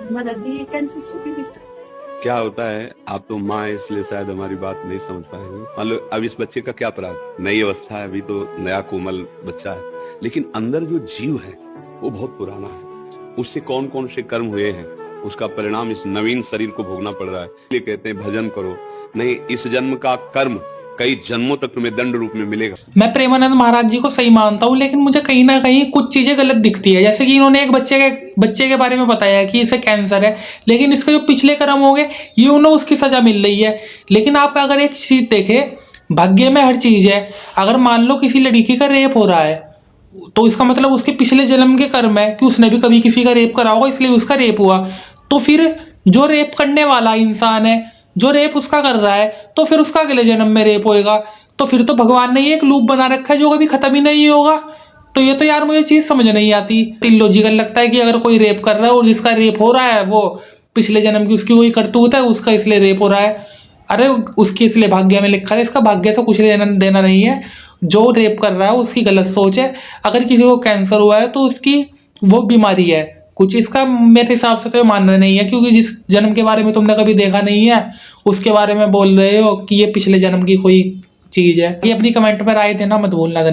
मदद भी कैंसर से पीड़ित। क्या होता है, आप तो माँ है इसलिए शायद हमारी बात नहीं समझ पाएंगे। मान लो अब इस बच्चे का क्या अपराध, नई अवस्था है, अभी तो नया कोमल बच्चा है, लेकिन अंदर जो जीव है वो बहुत पुराना है। उससे कौन कौन से कर्म हुए हैं, उसका परिणाम इस नवीन शरीर को भोगना पड़ रहा है। इसलिए कहते हैं भजन करो, नहीं इस जन्म का कर्म कई जन्मों तक तुम्हें दंड रूप में मिलेगा। मैं प्रेमानंद महाराज जी को सही मानता हूँ, लेकिन मुझे कहीं ना कहीं कुछ चीजें गलत दिखती है। जैसे कि इन्होंने एक बच्चे के बारे में बताया कि इसे कैंसर है, लेकिन इसके जो पिछले कर्म हो गए ये उन्हें उसकी सजा मिल रही है। लेकिन आप अगर एक चीज देखें, भाग्य में हर चीज है। अगर मान लो किसी लड़की का रेप हो रहा है तो इसका मतलब उसके पिछले जन्म के कर्म है कि उसने भी कभी किसी का रेप करा होगा, इसलिए उसका रेप हुआ। तो फिर जो रेप करने वाला इंसान है, जो रेप उसका कर रहा है, तो फिर उसका अगले जन्म में रेप होएगा। तो फिर तो भगवान ने ये एक लूप बना रखा है जो कभी खत्म ही नहीं होगा। तो ये तो यार मुझे चीज समझ नहीं आती। इलॉजिकल लगता है कि अगर कोई रेप कर रहा है और जिसका रेप हो रहा है वो पिछले जन्म की उसकी कोई करतूत है, उसका इसलिए रेप हो रहा है। अरे उसकी इसलिए भाग्य में लिखा है, इसका भाग्य से कुछ लेना देना नहीं है। जो रेप कर रहा है उसकी गलत सोच है। अगर किसी को कैंसर हुआ है तो उसकी वो बीमारी है, कुछ इसका मेरे हिसाब से तो मानना नहीं है। क्योंकि जिस जन्म के बारे में तुमने कभी देखा नहीं है उसके बारे में बोल रहे हो कि ये पिछले जन्म की कोई चीज है। ये अपनी कमेंट में राय देना मत भूलना।